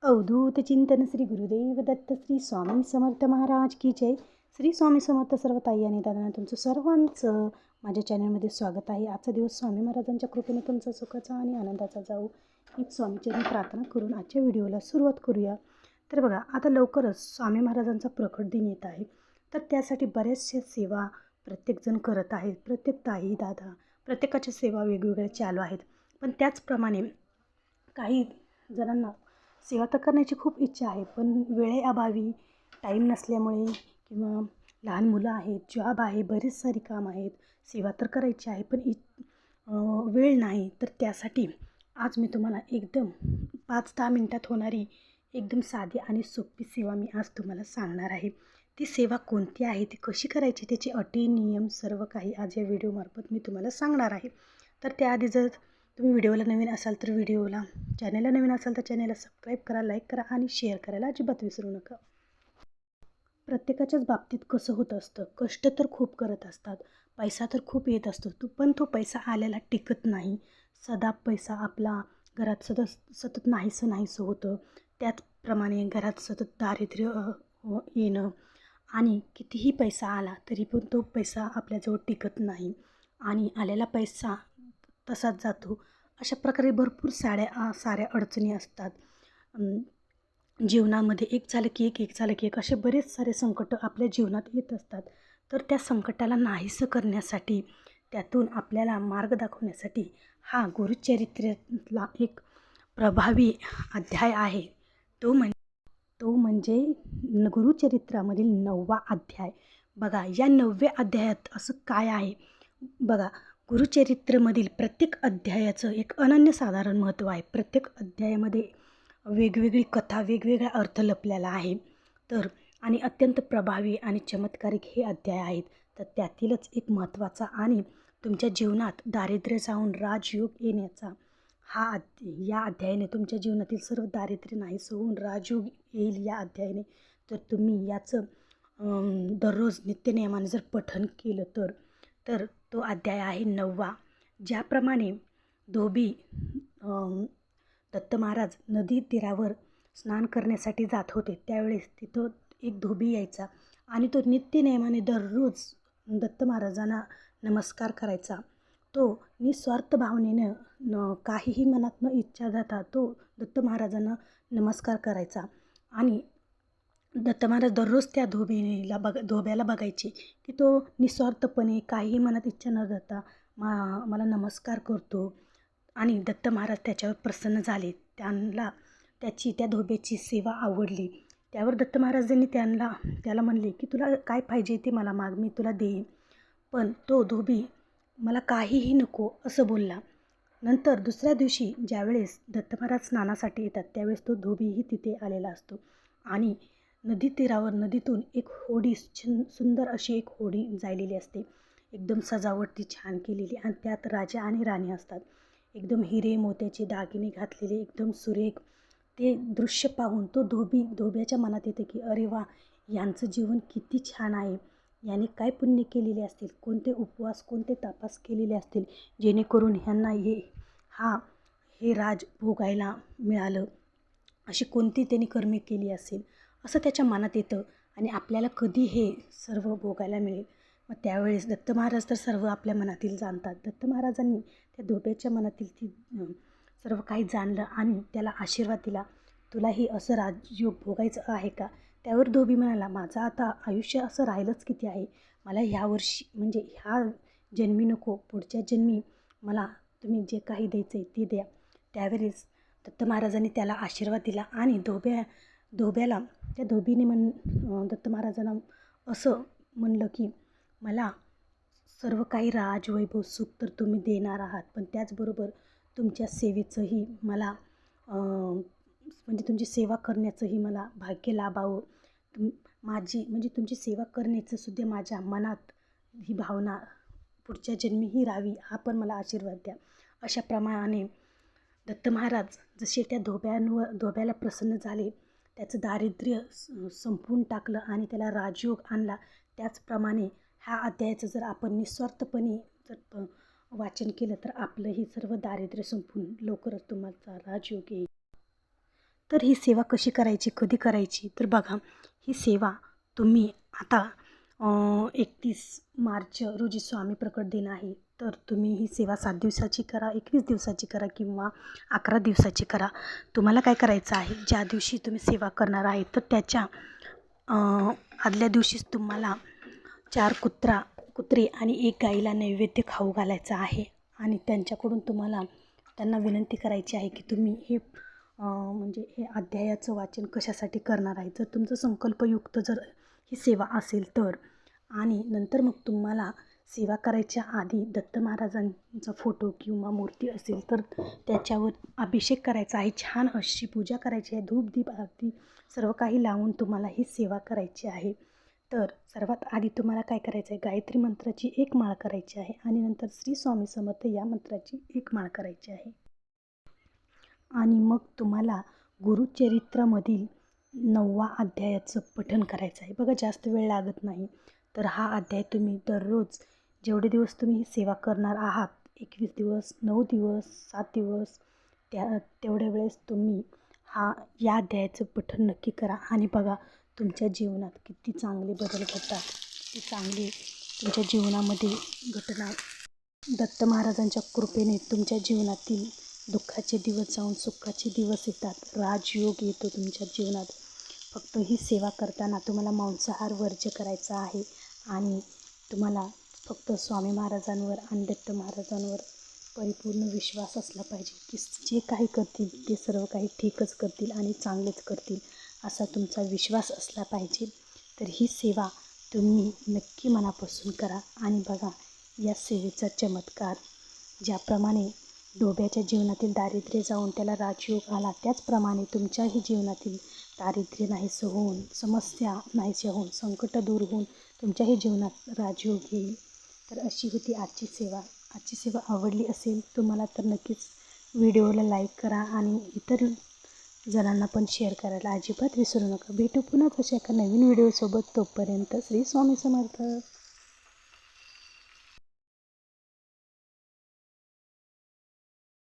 अवधूत चिंतन श्री गुरुदेव दत्त श्री स्वामी समर्थ महाराज की जय. श्री स्वामी समर्थ सर्व ताई आणि दादांना तुमचं सर्वांचं माझ्या चॅनलमध्ये स्वागत आहे. आजचा दिवस स्वामी महाराजांच्या कृपेने तुमचा सुखाचा आणि आनंदाचा जाऊ हीच स्वामीचरणी प्रार्थना करून आजच्या व्हिडिओला सुरुवात करूया. तर बघा, आता लवकरच स्वामी महाराजांचा प्रकट दिन येत आहे. तर त्यासाठी बऱ्याचशा सेवा प्रत्येकजण करत आहेत. प्रत्येक ताई दादा प्रत्येकाच्या सेवा वेगवेगळ्या चालू आहेत. पण त्याचप्रमाणे काही जणांना सेवा तर करण्याची खूप इच्छा आहे, पण वेळेअभावी, टाईम नसल्यामुळे किंवा लहान मुलं आहेत, जॉब आहे, बरेच सारी काम आहेत, सेवा तर करायची आहे पण वेळ नाही. तर त्यासाठी आज मी तुम्हाला एकदम 5-10 मिनटात होणारी एकदम साधी आणि सोपी सेवा मी आज तुम्हाला सांगणार आहे. ती सेवा कोणती आहे, ती कशी करायची, त्याची अटी नियम सर्व काही आज या व्हिडिओमार्फत मी तुम्हाला सांगणार आहे. तर त्याआधी जर तुम्ही व्हिडिओला नवीन असाल तर चॅनलला नवीन असाल तर चॅनलला सबस्क्राईब करा, लाईक करा आणि शेअर करायला अजिबात विसरू नका. प्रत्येकाच्याच बाबतीत कसं होत असतं, कष्ट तर खूप करत असतात, पैसा तर खूप येत असतो, पण तो पैसा आलेला टिकत नाही. सदा पैसा आपला घरात सतत नाहीसं होतं. त्याचप्रमाणे घरात सतत दारिद्र्य येणं आणि कितीही पैसा आला तरी पण तो पैसा आपल्याजवळ टिकत नाही आणि आलेला पैसा तसाच जातो. अशा प्रकारे भरपूर साऱ्या अडचणी असतात. जीवनामध्ये एक झालं की एक असे बरेच सारे संकट आपल्या जीवनात येत असतात. तर त्या संकटाला नाहीसं करण्यासाठी, त्यातून आपल्याला मार्ग दाखवण्यासाठी हा गुरुचरित्रातला एक प्रभावी अध्याय आहे. तो म्हणजे गुरुचरित्रामधील 9वा अध्याय. बघा, या 9व्या अध्यायात असं काय आहे बघा. गुरुचरित्रमधील प्रत्येक अध्यायाचं एक अनन्यसाधारण महत्त्व आहे. प्रत्येक अध्यायामध्ये वेगवेगळी कथा, वेगवेगळा अर्थ लपलेला आहे. तर आणि अत्यंत प्रभावी आणि चमत्कारिक हे अध्याय आहेत. तर त्यातीलच एक महत्त्वाचा आणि तुमच्या जीवनात दारिद्र्य जाऊन राजयोग येण्याचा या अध्यायाने तुमच्या जीवनातील सर्व दारिद्र्य नाहीसं होऊन राजयोग येईल या अध्यायाने. तर तुम्ही याचं दररोज नित्यनियमाने जर पठण केलं तर तो अध्याय आहे 9वा. ज्याप्रमाणे धोबी दत्त महाराज नदी तीरावर स्नान करण्यासाठी जात होते, त्यावेळेस तिथं एक धोबी यायचा आणि तो नित्यनियमाने दररोज दत्त महाराजांना नमस्कार करायचा. तो निस्वार्थ भावनेनं काहीही मनात न इच्छा जाता तो दत्त महाराजांना नमस्कार करायचा आणि दत्त महाराज दररोज त्या धोब्याला बघायची की तो निस्वार्थपणे काहीही मनात इच्छा न जाता मला नमस्कार करतो आणि दत्त महाराज त्याच्यावर प्रसन्न झाले. त्या धोब्याची सेवा आवडली. त्यावर दत्त महाराजांनी त्याला म्हणले की तुला काय पाहिजे ते मला माग, मी तुला देईन. पण तो धोबी मला काहीही नको असं बोलला. नंतर दुसऱ्या दिवशी ज्यावेळेस दत्त महाराज स्नानासाठी येतात त्यावेळेस तो धोबीही तिथे आलेला असतो आणि नदीतून एक होडी, सुंदर अशी एक होडी जायलेली असते. एकदम सजावट ती छान केलेली आणि त्यात राजा आणि राणी असतात. एकदम हिरे मोत्याचे दागिने घातलेले, एकदम सुरेख. ते दृश्य पाहून तो धोब्याच्या मनात येते की अरे वा, यांचं जीवन किती छान आहे. याने काय पुण्य केलेले असतील, कोणते उपवास, कोणते तापास केलेले असतील, जेणेकरून ह्यांना हे राज भोगायला मिळालं. अशी कोणती त्यांनी कर्मे केली असेल असं त्याच्या मनात येतं आणि आपल्याला कधी हे सर्व भोगायला मिळेल. मग त्यावेळेस दत्त महाराज तर सर्व आपल्या मनातील जाणतात. दत्त महाराजांनी त्या धोब्याच्या मनातील सर्व काही जाणलं आणि त्याला आशीर्वाद दिला, तुलाही असं राजयोग भोगायचं आहे का? त्यावर धोबी म्हणाला, माझं आता आयुष्य असं राहिलंच किती आहे, मला ह्या वर्षी म्हणजे ह्या जन्मी नको, पुढच्या जन्मी मला तुम्ही जे काही द्यायचं आहे ते द्या. त्यावेळेस दत्त महाराजांनी त्याला आशीर्वाद दिला आणि धोब्याला त्या धोबीने दत्त महाराजांना असं म्हणलं की मला सर्व काही राजवैभव सुख तर तुम्ही देणार आहात, पण त्याचबरोबर तुमच्या सेवेचंही मला म्हणजे तुमची सेवा करण्याचंही मला भाग्य लाभावं. म्हणजे तुमची सेवा करण्याचं सुद्धा माझ्या मनात ही भावना पुढच्या जन्मीही राहावी, हा पण मला आशीर्वाद द्या. अशा प्रमाणे दत्त महाराज जसे त्या धोब्याला प्रसन्न झाले, त्याचं दारिद्र्य संपवून टाकलं आणि त्याला राजयोग आणला. त्याचप्रमाणे ह्या अध्यायाचं जर आपण निस्वार्थपणे जर वाचन केलं तर आपलंही सर्व दारिद्र्य संपून लवकरच तुम्हाला राजयोग येईल. तर ही सेवा कशी करायची, कधी करायची, तर बघा ही सेवा तुम्ही आता 31 मार्च रोजी स्वामी प्रकट दिन आहे, तर तुम्ही ही सेवा 7 दिवसाची करा, 21 दिवसाची करा किंवा 11 दिवसाची करा. तुम्हाला काय करायचं आहे, ज्या दिवशी तुम्ही सेवा करणार आहे तर त्याच्या आदल्या दिवशीच तुम्हाला 4 कुत्रे आणि 1 गाईला नैवेद्य खाऊ घालायचा आहे आणि त्यांच्याकडून त्यांना विनंती करायची आहे की तुम्ही हे म्हणजे हे अध्यायाचं वाचन कशासाठी करणार आहे. जर तुमचं संकल्पयुक्त जर ही सेवा असेल तर, आणि नंतर मग तुम्हाला सेवा करायच्या आधी दत्त महाराजांचा फोटो किंवा मूर्ती असेल तर त्याच्यावर अभिषेक करायचा आहे, छान अशी पूजा करायची आहे, धूप दीप आरती सर्व काही लावून तुम्हाला ही सेवा करायची आहे. तर सर्वात आधी तुम्हाला काय करायचं आहे, गायत्री मंत्राची 1 माळ करायची आहे आणि नंतर श्री स्वामी समर्थ या मंत्राची 1 माळ करायची आहे. आणि मग तुम्हाला गुरुचरित्रामधील 9वा अध्यायाचं पठण करायचं आहे. बघा जास्त वेळ लागत नाही. तर हा अध्याय तुम्ही दररोज जेवढे दिवस तुम्ही ही सेवा करणार आहात, 21 दिवस, 9 दिवस, 7 दिवस, तेवढ्या वेळेस तुम्ही या अध्यायाचं पठण नक्की करा आणि बघा तुमच्या जीवनात किती चांगले बदल घडतात, किती चांगली तुमच्या जीवनामध्ये घटना दत्त महाराजांच्या कृपेने तुमच्या जीवनातील दुःखाचे दिवस जाऊन सुखाचे दिवस येतात, राजयोग येतो तुमच्या जीवनात. फक्त ही सेवा करताना तुम्हाला मांसाहार वर्ज्य करायचा आहे आणि तुम्हाला फक्त स्वामी महाराजांवर आणि दत्त महाराजांवर परिपूर्ण विश्वास असला पाहिजे की जे काही करतील ते सर्व काही ठीकच करतील आणि चांगलेच करतील असा तुमचा विश्वास असला पाहिजे. तर ही सेवा तुम्ही नक्की मनापासून करा आणि बघा या सेवेचा चमत्कार. ज्याप्रमाणे डोब्याच्या जीवनातील दारिद्र्य जाऊन त्याला राजयोग आला, त्याचप्रमाणे तुमच्याही जीवनातील दारिद्र्य नाहीसं होऊन, समस्या नाहीशा होऊन, संकट दूर होऊन तुमच्याही जीवनात राजयोग येईल. तर अशी होती आजची सेवा. आजची सेवा आवडली असेल तुम्हाला तर नक्कीच व्हिडिओला लाईक करा आणि इतर जणांना पण शेअर करायला अजिबात विसरू नका. भेटू पुन्हा तशा एका नवीन व्हिडिओसोबत. तोपर्यंत श्री स्वामी समर्थ.